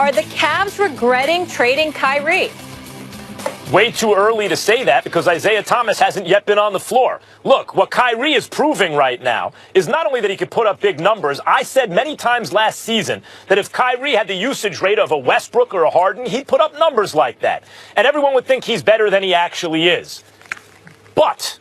Are the Cavs regretting trading Kyrie? Way too early to say that because Isaiah Thomas hasn't yet been on the floor. Look, what Kyrie is proving right now is not only that he could put up big numbers. I said many times last season that if Kyrie had the usage rate of a Westbrook or a Harden, he'd put up numbers like that. And everyone would think he's better than he actually is. But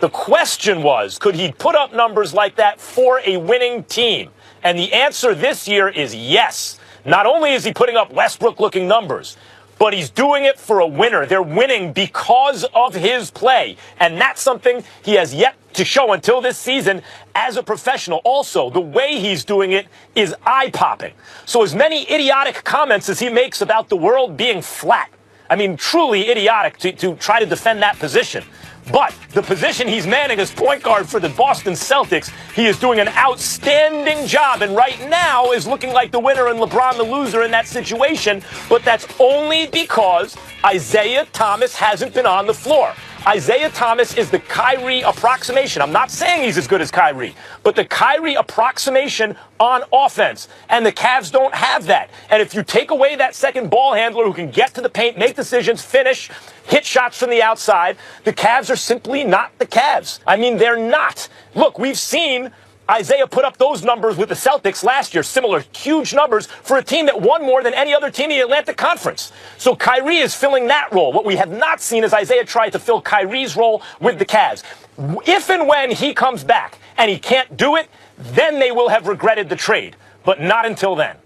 the question was, could he put up numbers like that for a winning team? And the answer this year is yes. Not only is he putting up Westbrook-looking numbers, but he's doing it for a winner. They're winning because of his play. And that's something he has yet to show until this season as a professional. Also, the way he's doing it is eye-popping. So as many idiotic comments as he makes about the world being flat, I mean, truly idiotic to try to defend that position. But the position he's manning as point guard for the Boston Celtics, he is doing an outstanding job. And right now is looking like the winner and LeBron the loser in that situation. But that's only because Isaiah Thomas hasn't been on the floor. Isaiah Thomas is the Kyrie approximation. I'm not saying he's as good as Kyrie, but the Kyrie approximation on offense. And the Cavs don't have that. And if you take away that second ball handler who can get to the paint, make decisions, finish, hit shots from the outside, the Cavs are simply not the Cavs. I mean, they're not. Look, we've seen Isaiah put up those numbers with the Celtics last year, similar huge numbers for a team that won more than any other team in the Atlantic Conference. So Kyrie is filling that role. What we have not seen is Isaiah try to fill Kyrie's role with the Cavs. If and when he comes back and he can't do it, then they will have regretted the trade, but not until then.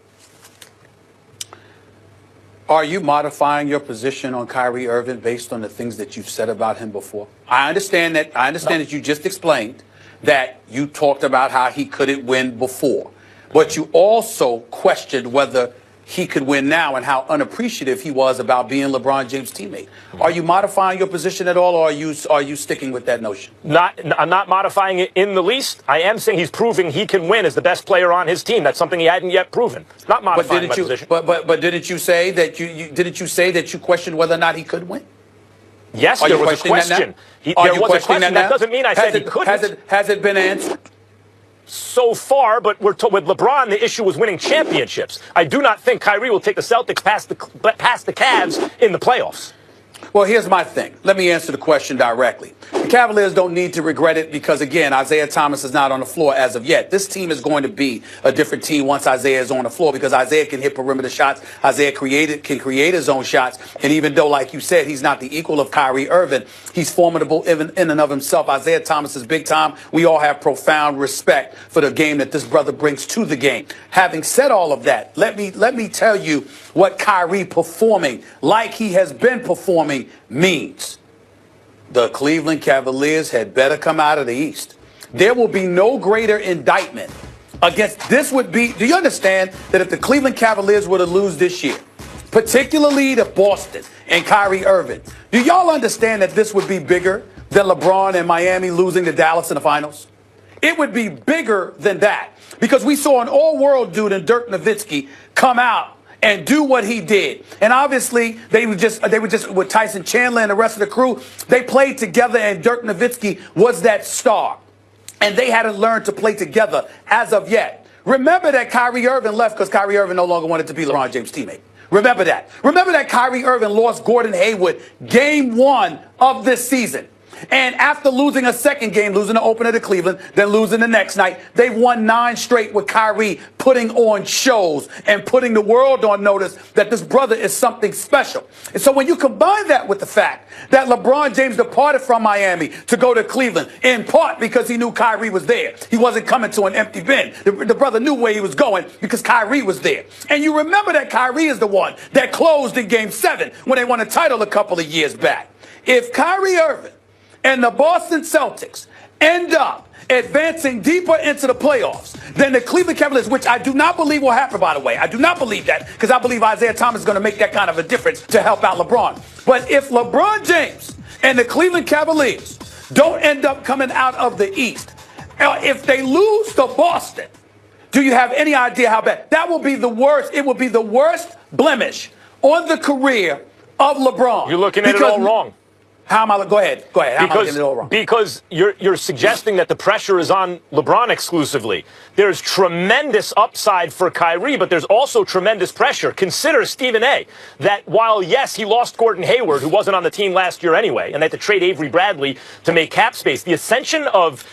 Are you modifying your position on Kyrie Irving based on the things that you've said about him before? I understand that you just explained that you talked about how he couldn't win before, but you also questioned whether he could win now and how unappreciative he was about being LeBron James' teammate. Are you modifying your position at all, or are you sticking with that notion? I'm not modifying it in the least. I am saying he's proving he can win as the best player on his team. That's something he hadn't yet proven. It's not modifying my position. But didn't you say that you questioned whether or not he could win? Yes, there was a question. There was a question. That doesn't mean I said he couldn't. Has it been answered? So far, but with LeBron, the issue was winning championships. I do not think Kyrie will take the Celtics past the Cavs in the playoffs. Well, here's my thing. Let me answer the question directly. The Cavaliers don't need to regret it because, again, Isaiah Thomas is not on the floor as of yet. This team is going to be a different team once Isaiah is on the floor because Isaiah can hit perimeter shots. Isaiah can create his own shots. And even though, like you said, he's not the equal of Kyrie Irving, he's formidable even in and of himself. Isaiah Thomas is big time. We all have profound respect for the game that this brother brings to the game. Having said all of that, let me tell you what Kyrie performing like he has been performing means. The Cleveland Cavaliers had better come out of the East. There will be no greater indictment against this would be. Do you understand that if the Cleveland Cavaliers were to lose this year, particularly to Boston and Kyrie Irving, do y'all understand that this would be bigger than LeBron and Miami losing to Dallas in the finals? It would be bigger than that because we saw an all-world dude in Dirk Nowitzki come out and do what he did. And obviously, they were just with Tyson Chandler and the rest of the crew, they played together, and Dirk Nowitzki was that star. And they hadn't learned to play together as of yet. Remember that Kyrie Irving left because Kyrie Irving no longer wanted to be LeBron James' teammate. Remember that. Remember that Kyrie Irving lost Gordon Hayward game 1 of this season. And after losing a second game, losing the opener to Cleveland, then losing the next night, they've won 9 straight with Kyrie putting on shows and putting the world on notice that this brother is something special. And so when you combine that with the fact that LeBron James departed from Miami to go to Cleveland, in part because he knew Kyrie was there. He wasn't coming to an empty bin. The brother knew where he was going because Kyrie was there. And you remember that Kyrie is the one that closed in Game 7 when they won a title a couple of years back. If Kyrie Irving and the Boston Celtics end up advancing deeper into the playoffs than the Cleveland Cavaliers, which I do not believe will happen, by the way. I do not believe that because I believe Isaiah Thomas is going to make that kind of a difference to help out LeBron. But if LeBron James and the Cleveland Cavaliers don't end up coming out of the East, if they lose to Boston, do you have any idea how bad? That will be the worst. It will be the worst blemish on the career of LeBron. You're looking at it all wrong. How am I? Go ahead. How am I getting it all wrong? Because you're suggesting that the pressure is on LeBron exclusively. There's tremendous upside for Kyrie, but there's also tremendous pressure. Consider, Stephen A., that while, yes, he lost Gordon Hayward, who wasn't on the team last year anyway, and they had to trade Avery Bradley to make cap space, the ascension of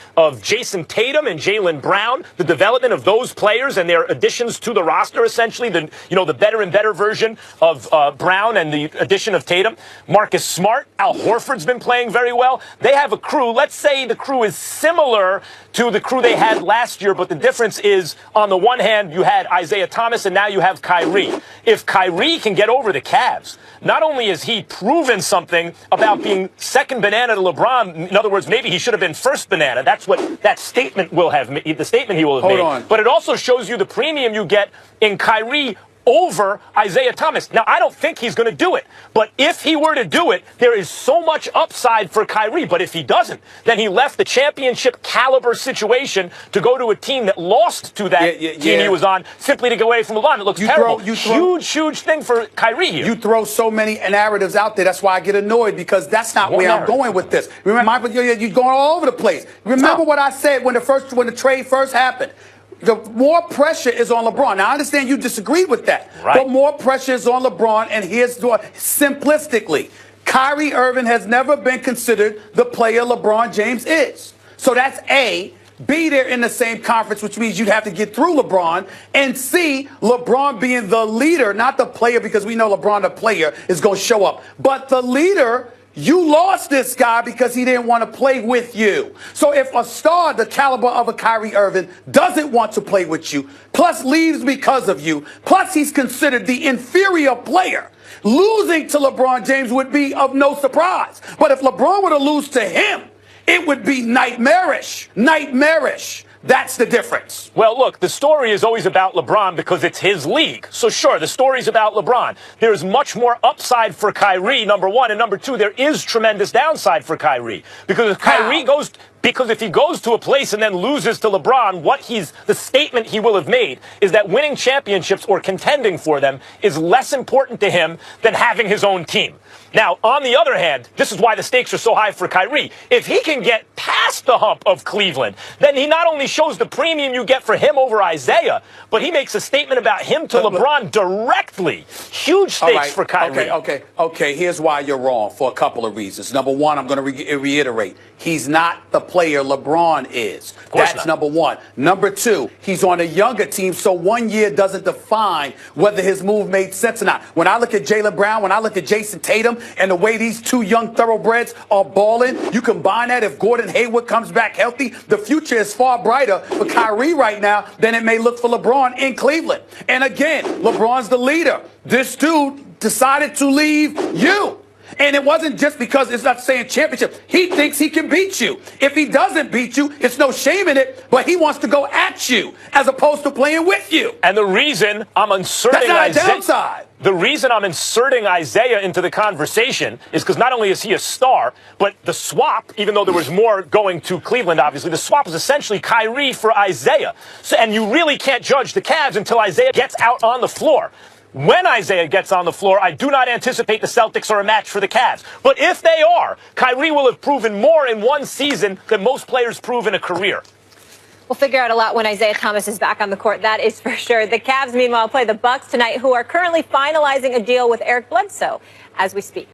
Jason Tatum and Jaylen Brown, the development of those players and their additions to the roster, essentially, the better and better version of Brown and the addition of Tatum, Marcus Smart, Al Horford's been playing very well. They have a crew. Let's say the crew is similar to the crew they had last year, but the difference is, on the one hand, you had Isaiah Thomas, and now you have Kyrie. If Kyrie can get over the Cavs, not only has he proven something about being second banana to LeBron, in other words, maybe he should have been first banana. That's what that statement will have made, the statement he will have made. But it also shows you the premium you get in Kyrie over Isaiah Thomas. Now, I don't think he's going to do it, but if he were to do it, there is so much upside for Kyrie. But if he doesn't, then he left the championship caliber situation to go to a team that lost to that team he was on simply to get away from LeBron. It looks terrible. Huge thing for Kyrie here. You throw so many narratives out there. That's why I get annoyed, because that's not where I'm going with this. Remember, you're going all over the place. Remember what I said when the trade first happened. The more pressure is on LeBron. Now, I understand you disagree with that. Right. But more pressure is on LeBron, and here's simplistically. Kyrie Irving has never been considered the player LeBron James is. So that's A. B, they're in the same conference, which means you'd have to get through LeBron. And C, LeBron being the leader, not the player, because we know LeBron, the player, is going to show up. But the leader, you lost this guy because he didn't want to play with you. So if a star the caliber of a Kyrie Irving doesn't want to play with you, plus leaves because of you, plus he's considered the inferior player, losing to LeBron James would be of no surprise. But if LeBron were to lose to him, it would be nightmarish. Nightmarish. That's the difference. Well, look, the story is always about LeBron because it's his league. So sure, the story's about LeBron. There's much more upside for Kyrie, number one. And number two, there is tremendous downside for Kyrie. Because if he goes to a place and then loses to LeBron, the statement he will have made is that winning championships or contending for them is less important to him than having his own team. Now, on the other hand, this is why the stakes are so high for Kyrie. If he can get past the hump of Cleveland, then he not only shows the premium you get for him over Isaiah, but he makes a statement about him to LeBron directly. Huge stakes for Kyrie. Okay. Here's why you're wrong for a couple of reasons. Number one, I'm going to reiterate. He's not the player LeBron is. That's number one. Number two, he's on a younger team, so 1 year doesn't define whether his move made sense or not. When I look at Jaylen Brown, when I look at Jason Tatum, and the way these two young thoroughbreds are balling, you combine that, if Gordon Hayward comes back healthy, the future is far brighter for Kyrie right now than it may look for LeBron in Cleveland. And again, LeBron's the leader. This dude decided to leave you. And it wasn't just because it's not saying championship. He thinks he can beat you. If he doesn't beat you, it's no shame in it, but he wants to go at you as opposed to playing with you. And the reason I'm inserting That's not a downside. The reason I'm inserting Isaiah into the conversation is because not only is he a star, but the swap, even though there was more going to Cleveland, obviously, the swap is essentially Kyrie for Isaiah. And you really can't judge the Cavs until Isaiah gets out on the floor. When Isaiah gets on the floor, I do not anticipate the Celtics are a match for the Cavs. But if they are, Kyrie will have proven more in one season than most players prove in a career. We'll figure out a lot when Isaiah Thomas is back on the court. That is for sure. The Cavs, meanwhile, play the Bucks tonight, who are currently finalizing a deal with Eric Bledsoe as we speak.